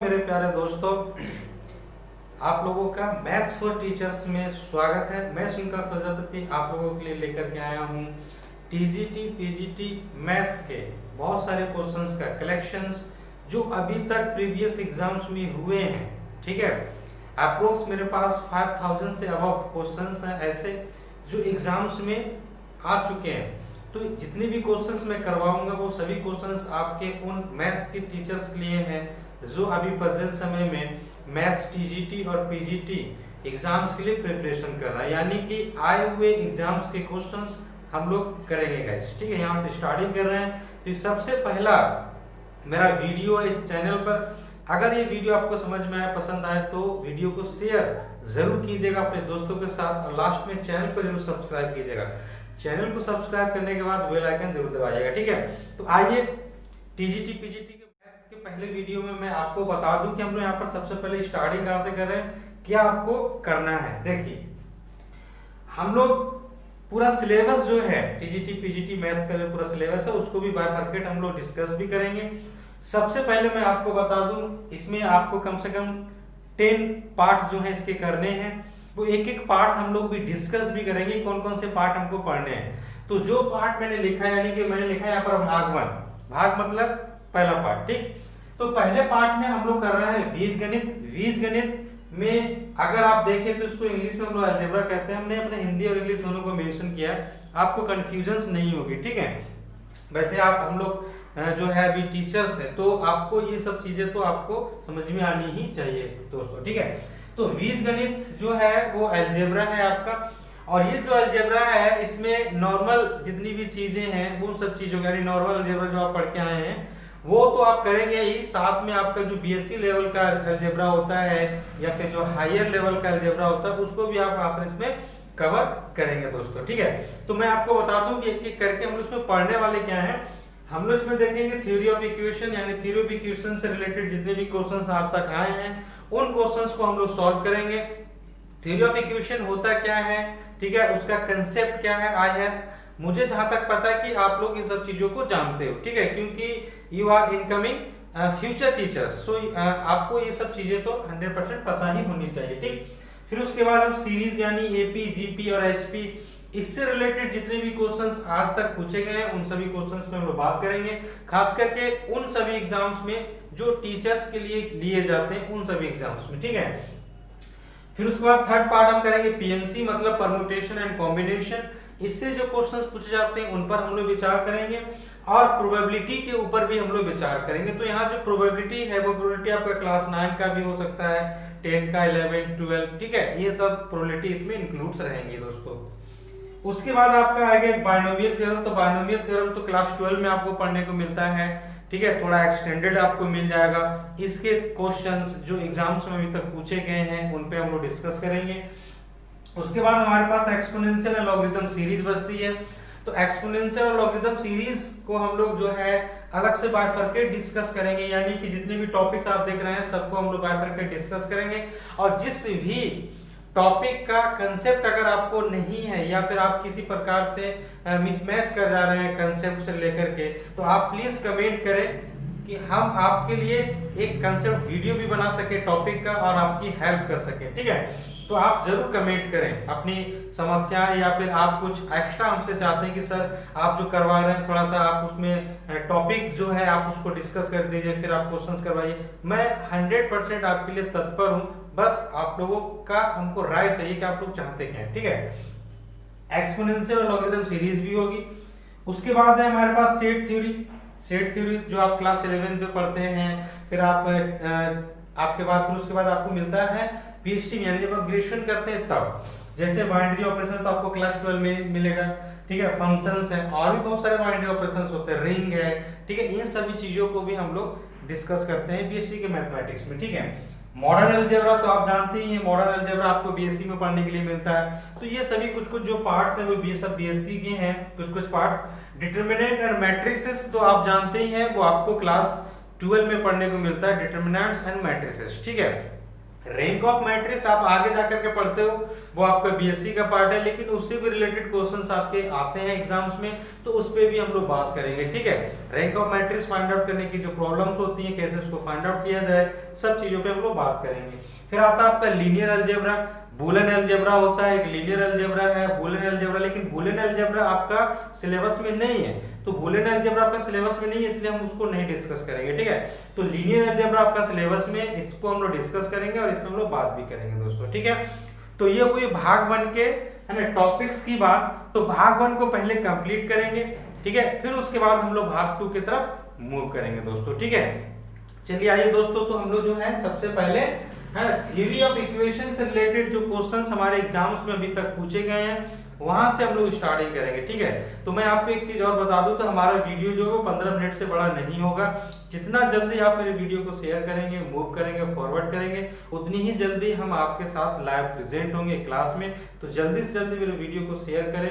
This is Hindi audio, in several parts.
मेरे प्यारे दोस्तों, आप लोगों का मैथ्स फॉर टीचर्स में स्वागत है। मैं सुनकर प्रजापति आप लोगों के लिए लेकर के आया हूँ टीजीटी पीजीटी मैथ्स के बहुत सारे क्वेश्चंस का कलेक्शंस जो अभी तक प्रीवियस एग्जाम्स में हुए हैं। ठीक है, अप्रोक्स मेरे पास 5000 से अबव क्वेश्चंस हैं ऐसे जो एग्जाम्स में आ चुके हैं। तो जितने भी क्वेश्चंस मैं करवाऊंगा वो सभी क्वेश्चंस आपके उन मैथ्स के टीचर्स के लिए हैं जो अभी प्रेजेंट समय में मैथ्स टीजीटी और पीजीटी एग्जाम्स के लिए प्रिपरेशन कर रहा है, यानी कि आए हुए एग्जाम्स के क्वेश्चंस हम लोग करेंगे गाइस। ठीक है, यहाँ से स्टार्टिंग कर रहे हैं। तो सबसे पहला मेरा वीडियो है इस चैनल पर। अगर ये वीडियो आपको समझ में आए, पसंद आए तो वीडियो को शेयर जरूर कीजिएगा अपने दोस्तों के साथ, और लास्ट में चैनल को जरूर सब्सक्राइब कीजिएगा। चैनल को सब्सक्राइब करने के बाद बेल आइकन जरूर दबाइएगा। ठीक है, तो आइए टीजीटी पीजीटी के मैथ्स के पहले वीडियो में मैं आपको बता दूं कि हम लोग यहाँ पर सबसे पहले स्टार्टिंग कहाँ से कर रहे हैं, क्या आपको करना है। देखिए, हम लोग पूरा सिलेबस जो है टीजीटी पीजीटी मैथ्स का जो पूरा सिलेबस है उसको भी बायफरकेट हम लोग डिस्कस भी करेंगे। सबसे पहले मैं आपको बता दूं, इसमें आपको कम से कम 10 पार्ट जो है इसके करने हैं। वो एक एक पार्ट हम लोग भी डिस्कस भी करेंगे, कौन कौन से पार्ट हमको पढ़ने हैं। तो जो पार्ट मैंने लिखा है, यानी कि मैंने लिखा है यहाँ पर भाग 1, भाग मतलब पहला पार्ट। ठीक, तो पहले पार्ट में हम लोग कर रहे हैं बीजगणित। बीजगणित में अगर आप देखें तो इसको इंग्लिश में हम लोग अलजेब्रा कहते हैं। हमने अपने हिंदी और इंग्लिश दोनों को मेंशन किया है, आपको कंफ्यूजन नहीं होगी। ठीक है, वैसे आप हम लोग जो है अभी टीचर्स है तो आपको ये सब चीजें तो आपको समझ में आनी ही चाहिए दोस्तों। ठीक है, तो बीजगणित जो है वो अलजेब्रा है आपका, और ये जो अलजेब्रा है इसमें नॉर्मल जितनी भी चीजें हैं उन सब चीजों यानी नॉर्मल अलजेब्रा जो आप पढ़ के आए हैं वो तो आप करेंगे ही, साथ में आपका जो बीएससी लेवल का अलजेब्रा होता है या फिर जो हायर लेवल का अलजेब्रा होता है उसको भी आप इसमें कवर करेंगे दोस्तों। ठीक है, तो मैं आपको बता दूं कि एक एक करके हम इसमें पढ़ने वाले क्या है। हम लोग इसमें देखेंगे थ्योरी ऑफ इक्वेशन, यानी थ्योरी ऑफ इक्वेशन से रिलेटेड जितने भी क्वेश्चंस आज तक आए हैं उन क्वेश्चंस को हम लोग सॉल्व करेंगे। थ्योरी ऑफ इक्वेशन होता क्या है, ठीक है, उसका कंसेप्ट क्या है। आई है, मुझे जहां तक पता है कि आप लोग इन सब चीजों को जानते हो। ठीक है, क्योंकि you are incoming future teachers, so आपको ये सब चीजें तो 100% पता ही होनी चाहिए। ठीक, फिर उसके बाद हम सीरीज यानी एपी जीपी और एचपी इससे रिलेटेड जितने भी क्वेश्चंस आज तक पूछे गए हैं उन सभी क्वेश्चंस में हम लोग बात करेंगे, खास करके उन सभी एग्जाम्स में जो टीचर्स के लिए लिए जाते हैं उन सभी एग्जाम्स में। ठीक है, फिर उसके बाद थर्ड पार्ट हम करेंगे पीएनसी मतलब परम्यूटेशन एंड कॉम्बिनेशन। इससे जो क्वेश्चंस पूछे जाते हैं उन पर हम लोग विचार करेंगे, और प्रोबेबिलिटी के ऊपर भी हम लोग विचार करेंगे। तो यहाँ जो प्रोबेबिलिटी है वो प्रोबेबिलिटी आपका क्लास 9 का भी हो सकता है, 10 का, 11, 12। ठीक है, ये सब प्रोबेबिलिटी इसमें इंक्लूड्स रहेंगी दोस्तों। उसके बाद आपका आएगा एक बायनोमियल थ्योरम। तो बायनोमियल थ्योरम तो क्लास 12 में आपको पढ़ने को मिलता है। ठीक है, थोड़ा एक्सटेंडेड आपको मिल जाएगा। इसके क्वेश्चंस जो एग्जाम्स में अभी तक पूछे गए हैं उन पे हम लोग डिस्कस करेंगे। उसके बाद हमारे पास एक्सपोनेंशियल एंड लॉगरिथम सीरीज बचती है। तो एक्सपोनेंशियल और लॉगरिथम सीरीज को हम लोग जो है अलग से बायफरकेट डिस्कस करेंगे, यानी कि जितने भी टॉपिक्स आप देख रहे हैं सबको हम लोग बायफरकेट डिस्कस करेंगे। और जिस भी टॉपिक का कंसेप्ट अगर आपको नहीं है या फिर आप किसी प्रकार से मिसमैच कर जा रहे हैं कंसेप्ट से लेकर के, तो आप प्लीज कमेंट करें कि हम आपके लिए एक कंसेप्ट वीडियो भी बना सके टॉपिक का और आपकी हेल्प कर सके। ठीक है, तो आप जरूर कमेंट करें अपनी समस्याएं, या फिर आप कुछ एक्स्ट्रा हमसे चाहते हैं कि सर आप जो करवा रहे हैं थोड़ा सा आप उसमें टॉपिक जो है आप उसको डिस्कस कर दीजिए, फिर आप क्वेश्चंस करवाइए। मैं 100% आपके लिए तत्पर हूं, बस आप लोगों का हमको राय चाहिए कि आप लोग चाहते क्या है। ठीक है, एक्सपोनेंशियल और लॉगरिथम सीरीज भी होगी। उसके बाद है हमारे पास सेट थ्योरी। सेट थ्योरी जो आप क्लास 11 में पढ़ते हैं, फिर आप आपके बाद फिर उसके बाद आपको मिलता है पीएचडी यानी जब आप ग्रेजुएशन करते हैं तब, जैसे बाइनरी ऑपरेशन तो आपको क्लास 12 में मिलेगा। ठीक है, फंक्शंस है और भी बहुत सारे बाइनरी ऑपरेशंस होते हैं, रिंग है। ठीक है, इन सभी चीजों को भी हम लोग डिस्कस करते हैं बीएससी के मैथमेटिक्स में। ठीक है, मॉडर्न अलजेब्रा तो आप जानते ही हैं, मॉडर्न अलजेब्रा आपको बीएससी में पढ़ने के लिए मिलता है। तो ये सभी कुछ कुछ जो पार्ट्स हैं वो सब बीएससी के हैं, कुछ कुछ पार्ट्स। डिटरमिनेंट एंड मैट्रिसेस तो आप जानते ही हैं, वो आपको क्लास 12 में पढ़ने को मिलता है, डिटरमिनेंट्स एंड मैट्रिसेस। ठीक है, रैंक ऑफ मैट्रिक्स आप आगे जाकर के पढ़ते हो, वो आपका बीएससी का पार्ट है, लेकिन उससे भी रिलेटेड क्वेश्चंस आपके आते हैं एग्जाम्स में, तो उस पे भी हम लोग बात करेंगे। ठीक है, rank of matrix find out करने की जो प्रॉब्लम्स होती हैं, कैसे उसको फाइंड आउट किया जाए, सब चीजों पे हम लोग बात करेंगे। फिर आता है आपका लीनियर अलजेब्रा, बूलियन अलजेब्रा होता है, एक लीनियर अलजेब्रा है, बूलियन अलजेब्रा, लेकिन बूलियन अलजेब्रा आपका सिलेबस में नहीं है, तो बूलियन अलजेब्रा आपका सिलेबस में नहीं है, इसलिए हम उसको नहीं डिस्कस करेंगे। ठीक है, तो लीनियर अलजेब्रा आपका सिलेबस में, इसको हम लोग डिस्कस करेंगे और इसमें हम लोग बात भी करेंगे दोस्तों। ठीक है, तो ये हुई भाग 1 के है ना टॉपिक्स की बात। तो भाग 1 को पहले कंप्लीट करेंगे, ठीक है, फिर उसके बाद हम लोग भाग 2 की तरफ मूव करेंगे दोस्तों। ठीक है, चलिए आइए दोस्तों, तो हम लोग जो है सबसे पहले है ना थ्योरी ऑफ इक्वेशन से रिलेटेड जो क्वेश्चंस हमारे एग्जाम्स में अभी तक पूछे गए हैं वहां से हम लोग स्टार्टिंग करेंगे। ठीक है, तो मैं आपको एक चीज और बता दूं, तो हमारा वीडियो जो है 15 मिनट से बड़ा नहीं होगा। जितना जल्दी आप मेरे वीडियो को शेयर करेंगे, मूव करेंगे, फॉरवर्ड करेंगे, उतनी ही जल्दी हम आपके साथ लाइव प्रेजेंट होंगे क्लास में। तो जल्दी से जल्दी मेरे वीडियो को शेयर करें,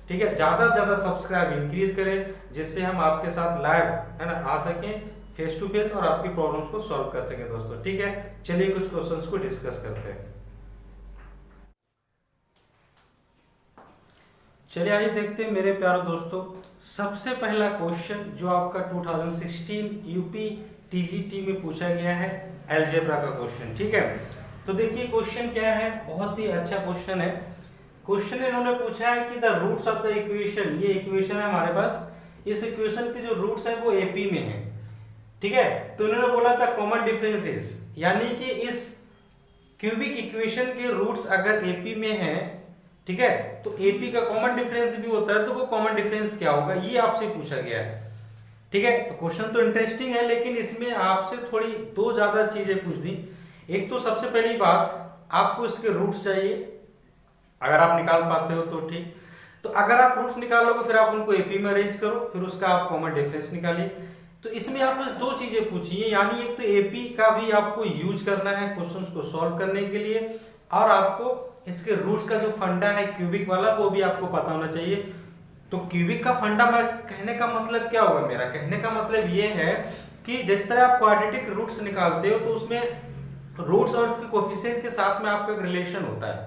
ठीक है, ज्यादा से ज्यादा सब्सक्राइब इंक्रीज करें, जिससे हम आपके साथ लाइव है ना आ सकें फेस टू फेस और आपकी प्रॉब्लम्स को सॉल्व कर सके दोस्तों। ठीक है, चलिए कुछ क्वेश्चंस को डिस्कस करते हैं। चलिए आइए देखते हैं मेरे प्यारे दोस्तों, सबसे पहला क्वेश्चन जो आपका 2016 यूपी टीजीटी में पूछा गया है, अलजेब्रा का क्वेश्चन। ठीक है, तो देखिए क्वेश्चन क्या है, बहुत ही अच्छा क्वेश्चन है। क्वेश्चन इन्होंने पूछा है कि the roots of the equation, ये इक्वेशन है हमारे पास, इस इक्वेशन के जो रूट्स है वो एपी में है। ठीक है, तो इन्होंने बोला था कॉमन डिफरेंसेस, यानी कि इस क्यूबिक इक्वेशन के रूट्स अगर एपी में है, ठीक है, तो एपी का कॉमन डिफरेंस भी होता है, तो वो कॉमन डिफरेंस क्या होगा, ये आपसे पूछा गया है। ठीक है, तो क्वेश्चन तो इंटरेस्टिंग है, लेकिन इसमें आपसे थोड़ी दो ज्यादा चीजें पूछ दी। एक तो सबसे पहली बात, आपको इसके रूट्स चाहिए, अगर आप निकाल पाते हो तो ठीक, तो अगर आप रूट्स निकाल लोगे फिर आप उनको एपी में अरेंज करो, फिर उसका आप कॉमन डिफरेंस निकालिए। तो इसमें आपने दो चीजें पूछी है, यानी एक तो एपी का भी आपको यूज करना है क्वेश्चंस को सॉल्व करने के लिए, और आपको इसके रूट्स का जो फंडा है क्यूबिक वाला वो भी आपको पता होना चाहिए। तो क्यूबिक का फंडा, मैं कहने का मतलब क्या होगा, मेरा कहने का मतलब ये है कि जिस तरह आप क्वाड्रेटिक रूट्स निकालते हो तो उसमें रूट्स और उसके कोफिशिएंट के साथ में आपका एक रिलेशन होता है।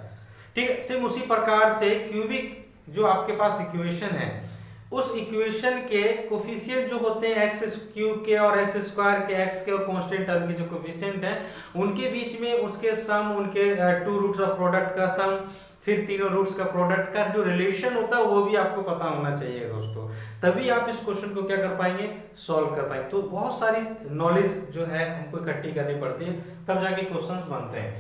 ठीक है, सेम उसी प्रकार से क्यूबिक जो आपके पास इक्वेशन है, उस इक्वेशन के कोफिशिएंट जो होते हैं एक्स क्यूब के और एक्स स्क्वायर के, एक्स के और कांस्टेंट टर्म के जो कोफिशिएंट हैं, उनके बीच में उसके सम, उनके टू रूट्स ऑफ प्रोडक्ट का सम, फिर तीनों रूट्स का प्रोडक्ट का जो रिलेशन होता है वो भी आपको पता होना चाहिए दोस्तों, तभी आप इस क्वेश्चन को क्या कर पाएंगे, सॉल्व कर पाएंगे। तो बहुत सारी नॉलेज जो है हमको इकट्ठी करनी पड़ती है, तब जाके क्वेश्चंस बनते हैं।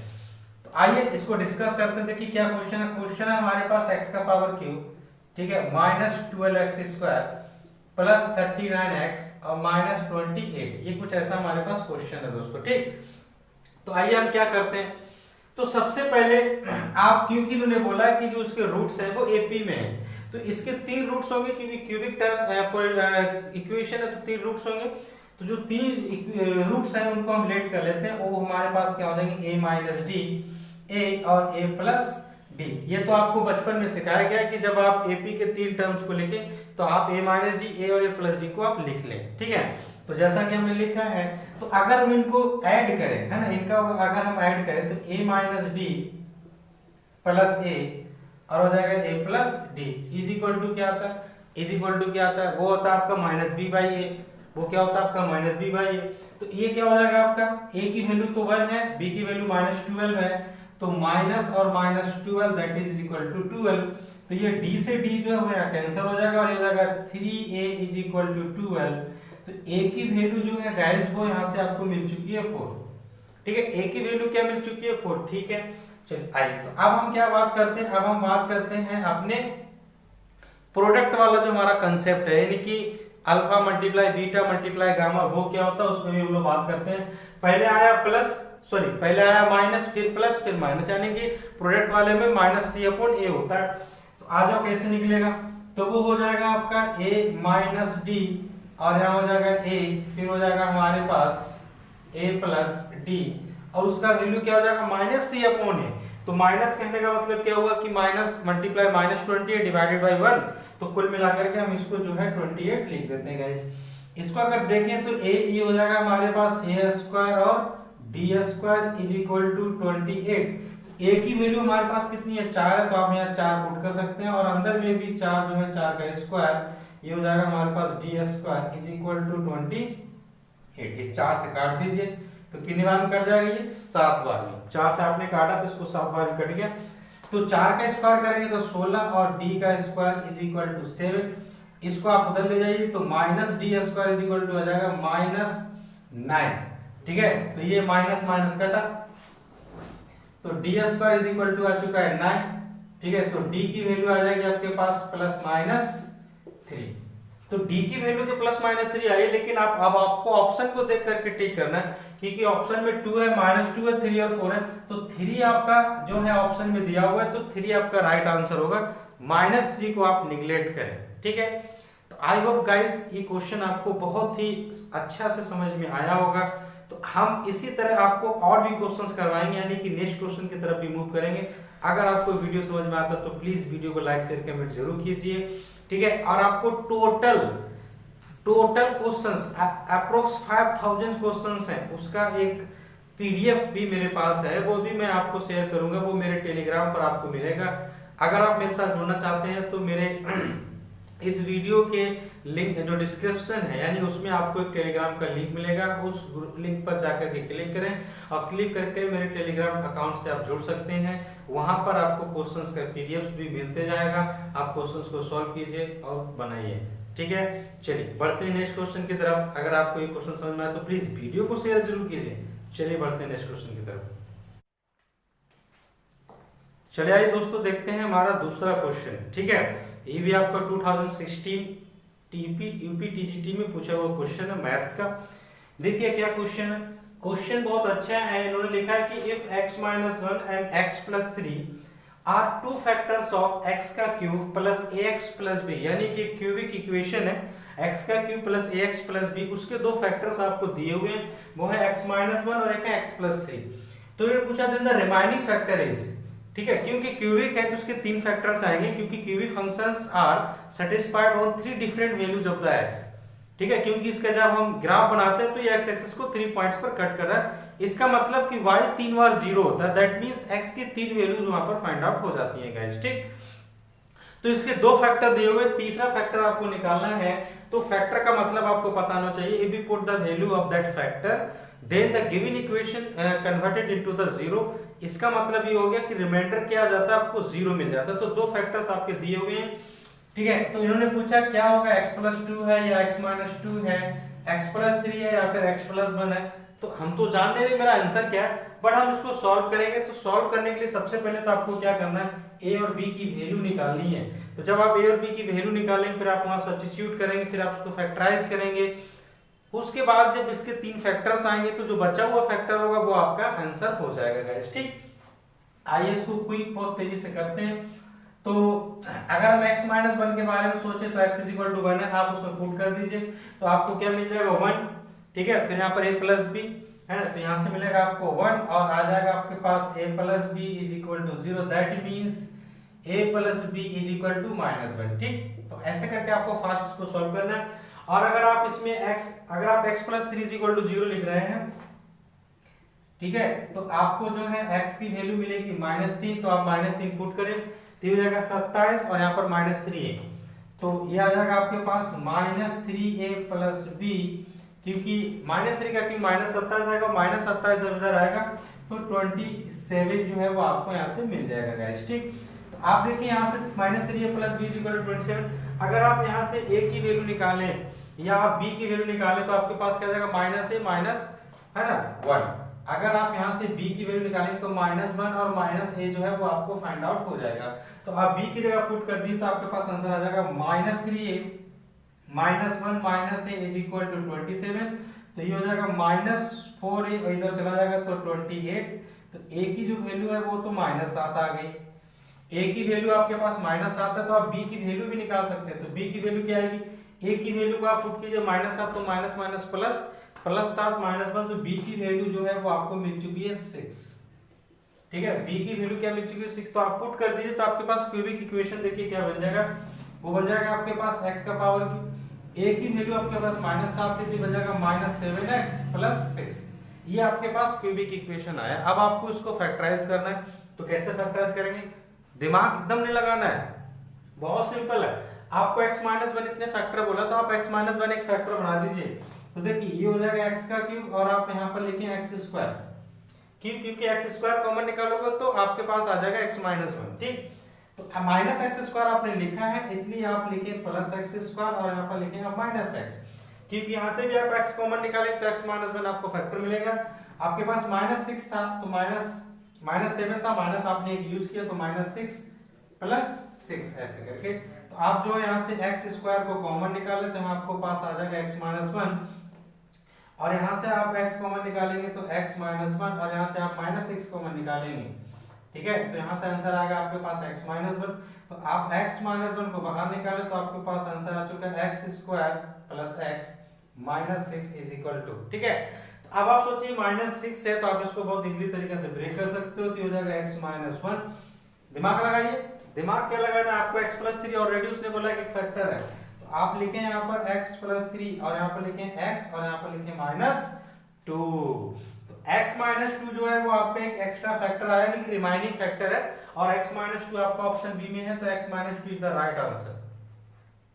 तो आइए इसको डिस्कस करते हैं। देखिए क्या क्वेश्चन है, क्वेश्चन है हमारे पास एक्स का पावर क्यूब, ठीक है, -12x² प्लस 39x और -28, ये कुछ ऐसा हमारे पास क्वेश्चन है दोस्तों। ठीक, तो आइए हम क्या करते हैं, तो सबसे पहले आप, क्योंकि उन्होंने बोला कि जो उसके रूट्स हैं वो एपी में है, तो इसके 3 रूट्स होंगे, क्योंकि क्यूबिक इक्वेशन है तो 3 रूट्स होंगे। तो जो 3 रूट्स हैं उनको हम लेट कर लेते हैं, वो हमारे पास क्या हो जाएंगे, a - d, a और a + d। ये तो आपको बचपन में सिखाया गया कि जब आप एपी के 3 टर्म्स को लिखें तो आप a - d, a और a + d को आप लिख लें। ठीक है, तो जैसा कि हमने लिखा है, तो अगर हम इनको ऐड करें, है ना, इनका अगर हम ऐड करें तो a - d + a और हो जाएगा a + d is equal to क्या आता है, इज इक्वल टू क्या आता है, वो होता है आपका -b/a, वो क्या होता है आपका -b/a। तो ये क्या हो जाएगा आपका, a की वैल्यू तो 1 है, b की वैल्यू -12 है, तो माइनस और -12 दैट इज इक्वल टू 12। तो ये d से d जो है वो यहाँ कैंसिल हो जाएगा और ये हो जाएगा 3a = 12। तो a की वैल्यू जो है गाइस वो यहाँ से आपको मिल चुकी है 4। ठीक है, a की वैल्यू क्या मिल चुकी है, 4। ठीक है, चलिए आइए, तो अब हम क्या बात करते हैं, अब हम बात करते हैं अपने प्रोडक्ट वाला जो हमारा कंसेप्ट है, यानी कि अल्फा × बीटा × गामा, वो क्या होता है उसमें भी हम लोग बात करते हैं। पहले आया पहले आया माइनस, फिर प्लस, फिर माइनस, यानी कि प्रोडक्ट वाले में -c/a होता है। तो आ जाओ कैसे निकलेगा, तो वो हो जाएगा आपका a - d और यहाँ हो जाएगा a, फिर हो जाएगा हमारे पास a + d और उसका वैल्यू क्या हो जाएगा, -c/a। तो माइनस कहने का मतलब क्या हुआ कि माइनस मल्टीप्लाई -28 डिवाइडेड बाय 1, तो कुल मिलाकर के हम इसको जो है 28 लिख देते हैं गाइस। इसको अगर देखें तो a ये हो जाएगा हमारे पास a² और d² इज इक्वल टू 28। ए की वैल्यू हमारे पास कितनी है 4 है, तो आप यहाँ 4 पुट कर सकते हैं और अंदर में भी 4 जो है 4 का स्क्वायर ये हो जाएगा हमारे पास d² इज इक्वल टू 28। ये 4 से काट दीजिए तो कितनी बार में कट जाएगा ये 7 बार में। 4 से आपने काटा तो इसको 7 बार में कट गया। तो 4 का स्क्वायर करेंगे तो 16 और d का स्क्वायर इज इक्वल टू 7। इसको आप उधर ले जाइए तो minus d² is equal to आ जाएगा -9। ठीक है, तो ये माइनस माइनस कटा तो d² इज इक्वल टू आ चुका है 9। ठीक है, तो d की वैल्यू आ जाएगी आपके पास +-3। तो d की वैल्यू तो +-3 आई, लेकिन अब आपको ऑप्शन को देख करके टिक करना है, क्योंकि ऑप्शन में 2 है, -2 है, 3 और 4 है, तो 3 आपका जो है ऑप्शन में दिया हुआ है, तो 3 आपका राइट आंसर होगा। -3 को आप निगलेक्ट करें। ठीक है, तो आई होप गाइस ये क्वेश्चन आपको बहुत ही अच्छा से समझ में आया होगा। तो हम इसी तरह आपको और भी क्वेश्चंस करवाएंगे, यानी कि नेक्स्ट क्वेश्चन की तरफ भी मूव करेंगे। अगर आपको वीडियो समझ में आता तो प्लीज वीडियो को लाइक शेयर कमेंट जरूर कीजिए। ठीक है, और आपको टोटल क्वेश्चंस अप्रोक्स 5000 क्वेश्चंस हैं, उसका एक पीडीएफ भी मेरे पास है, वो भी मैं आपको शेयर करूंगा, वो मेरे टेलीग्राम पर आपको मिलेगा। अगर आप मेरे साथ जुड़ना चाहते हैं तो मेरे इस वीडियो के लिंक जो डिस्क्रिप्शन है, यानी उसमें आपको एक टेलीग्राम का लिंक मिलेगा, उस लिंक पर जाकर के क्लिक करें और क्लिक करके मेरे टेलीग्राम अकाउंट से आप जुड़ सकते हैं। वहां पर आपको क्वेश्चंस का पीडीएफ भी मिलते जाएगा, आप क्वेश्चंस को सॉल्व कीजिए और बनाइए। ठीक है, चलिए बढ़ते हैं नेक्स्ट क्वेश्चन की तरफ। अगर आपको ये क्वेश्चन समझ में आए तो प्लीज वीडियो को शेयर जरूर कीजिए। चलिए बढ़ते हैं नेक्स्ट क्वेश्चन की तरफ। चलिए आइए दोस्तों देखते हैं हमारा दूसरा क्वेश्चन। ठीक है, ये भी आपका 2016 यूपी टीजीटी में पूछा हुआ क्वेश्चन है मैथ्स का। देखिए क्या क्वेश्चन है, क्वेश्चन बहुत अच्छा है। इन्होंने लिखा है कि if x - 1 and x + 3 are two factors of x का cube plus ax plus b, यानी कि क्यूबिक इक्वेशन है x का cube plus ax plus b, उसके दो फैक्टर्स आपको दिए हुए हैं, वो है x - 1 और एक है x + 3। तो इन्होंने पूछा then the remaining factor is, ठीक है, क्योंकि क्यूबिक है तो उसके 3 फैक्टर्स आएंगे, क्योंकि cubic functions are satisfied on 3 different values of the x। ठीक है, क्योंकि इसका जब हम ग्राफ बनाते हैं तो ये x एक्सिस को 3 पॉइंट्स पर कट कर रहा है, इसका मतलब कि y 3 बार 0 होता है, दैट मींस x की 3 वैल्यूज वहां पर फाइंड आउट हो जाती हैं गाइस। ठीक, तो इसके दो फैक्टर दिए हुए, तीसरा फैक्टर आपको निकालना है। तो फैक्टर का मतलब आपको पता होना चाहिए, if we put the value of that factor then the given equation converted into the 0, इसका मतलब ये हो गया कि रिमाइंडर क्या आ जाता है, आपको 0 मिल जाता है। तो दो फैक्टर्स आपके दिए हुए हैं। ठीक है, तो इन्होंने पूछा क्या होगा, x + 2 है या x - 2 है, x + 3 है या फिर x + 1 है। तो हम तो जान नहीं रहे मेरा आंसर क्या है, बट हम इसको सॉल्व करेंगे। तो सॉल्व करने के लिए सबसे पहले तो आपको क्या करना है, a और b की वैल्यू निकालनी है। तो जब आप a और b की वैल्यू निकालेंगे फिर आप वहां सब्स्टिट्यूट करेंगे, फिर आप उसको फैक्टराइज करेंगे। उसके बाद जब इसके 3 फैक्टर्स आएंगे तो जो बचा हुआ फैक्टर होगा वो आपका आंसर हो जाएगा गाइस। ठीक, आइए इसको क्विक बहुत तेजी से करते हैं। तो अगर हम x - 1 के बारे में सोचे तो x = 1 है, आप उसमें पुट कर दीजिए तो आपको क्या मिल जाएगा 1। ठीक है, फिर यहाँ पर a + b है ना, तो यहाँ से मिलेगा आपको 1 और आ जाएगा आपके पास a + b = 0, that means a + b = -1। ठीक, तो ऐसे करके आपको फास्ट इसको सॉल्व करना है। और अगर आप इसमें अगर आप x + 3 = 0 लिख रहे हैं, ठीक है, तो आपको जो है x की वैल्यू मिलेगी -3, तो आप -3 पुट करें तो हो जाएगा 27 और यहाँ पर -3a, तो ये आ जाएगा आपके पास -3a + b, क्योंकि -3 का क्योंकि -27 आएगा, -27 जब इधर आएगा तो 27 जो है वो आपको यहाँ से मिल जाएगा गाइस। ठीक, तो आप देखिए यहाँ से -3a + b = 27। अगर आप यहाँ से a की वैल्यू निकालें या आप b की वैल्यू निकालें तो आपके पास क्या जाएगा -a है ना 1। अगर आप यहाँ से b की वैल्यू निकालेंगे तो -1 और -a जो है वो आपको फाइंड आउट हो जाएगा। तो आप b की जगह पुट कर दिए तो आपके पास आंसर आ जाएगा -3a - 1 - a = 27। तो ये हो जाएगा -4a और इधर चला जाएगा तो 28। तो a की जो वैल्यू है वो तो -7 आ गई। a की वैल्यू आपके पास -7 है, तो आप b की वैल्यू भी निकाल सकते हैं। तो b की वैल्यू क्या आएगी, a की वैल्यू को आप पुट कीजिए -7, तो माइनस प्लस +7 -1, तो b की वैल्यू जो है वो आपको मिल चुकी है 6। ठीक है, b की वैल्यू क्या मिल चुकी है 6, तो आप पुट कर दीजिए तो आपके पास क्यूबिक इक्वेशन देखिए क्या बन जाएगा, वो बन जाएगा आपके पास x का पावर की a की वैल्यू आपके पास -7 थी, बन जाएगा -7x + 6। ये आपके पास क्यूबिक इक्वेशन आया। अब आपको इसको फैक्टराइज करना है, तो कैसे फैक्टराइज करेंगे? दिमाग एकदम नहीं लगाना है, बहुत सिंपल है। आपको x माइनस वन इसने फैक्टर बोला, तो आप x माइनस वन एक फैक्टर बना दीजिए। तो देखिए ये हो जाएगा x का क्यूब और आप यहाँ पर लिखें x स्क्वायर क्यूब, क्योंकि x स्क्वायर कॉमन निकालोगे तो आपके पास आ जाएगा x माइनस वन। ठीक, तो माइनस एक्स स्क्वायर आपने लिखा है, इसलिए आप लिखें प्लस एक्स स्क्वायर और यहाँ पर लिखें आप माइनस एक्स, क्योंकि यहाँ से भी आप x कॉमन निकालेंगे तो x माइनस वन आपको फैक्टर मिलेगा। आपके पास माइनस सिक्स था तो माइनस सेवन था, माइनस आपने एक यूज किया तो माइनस सिक्स प्लस सिक्स ऐसे करके। तो आप जो है यहाँ से एक्स स्क्वायर को कॉमन निकाले तो यहाँ आपको पास आ जाएगा एक्स माइनस वन, और यहाँ से आप x कॉमन निकालेंगे तो x माइनस वन, और यहाँ से आप माइनस सिक्स कॉमन निकालेंगे। ठीक है, तो यहाँ से आंसर आएगा आपके पास x माइनस वन। तो आप x माइनस वन को बाहर निकाले तो आपके पास आंसर आ चुका है x square plus x minus six is equal to. ठीक है, तो अब आप सोचिए माइनस सिक्स है तो आप इसको बहुत इजीली तरीके से ब्रेक कर सकते हो, तो हो जाएगा x माइनस वन। दिमाग लगाइए, दिमाग क्या लगाना है आपको? x प्लस थ्री, ऑलरेडी उसने बोला कि फैक्टर है, तो आप लिखें यहाँ पर x प्लस थ्री और यहाँ पर लिखें x और यहाँ पर लिखें माइनस टू। तो x माइनस टू जो है वो आपका एक एक्स्ट्रा फैक्टर आया, नहीं रिमाइनिंग फैक्टर है, और x माइनस टू आपका ऑप्शन बी में है, तो x minus two is the right answer.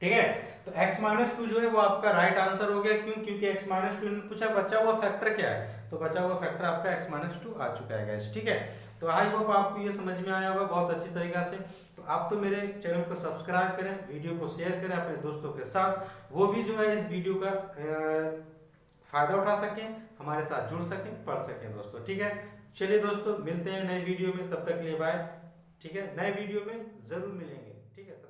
ठीक है, तो x माइनस टू जो है वो आपका राइट आंसर हो गया। क्यों? क्योंकि x माइनस टू पूछा बचा हुआ फैक्टर क्या है, तो बचा हुआ फैक्टर आपका x माइनस टू आ चुका है गाइस। ठीक है, तो आई होप आपको ये समझ में आया होगा बहुत अच्छी तरीका से। तो आप तो मेरे चैनल को सब्सक्राइब करें, वीडियो को शेयर करें अपने दोस्तों के साथ, वो भी जो है इस वीडियो का फायदा उठा सकें, हमारे साथ जुड़ सकें, पढ़ सकें दोस्तों। ठीक है, चलिए दोस्तों मिलते हैं नए वीडियो में, तब तक के लिए बाय। ठीक है, नए वीडियो में जरूर मिलेंगे। ठीक है।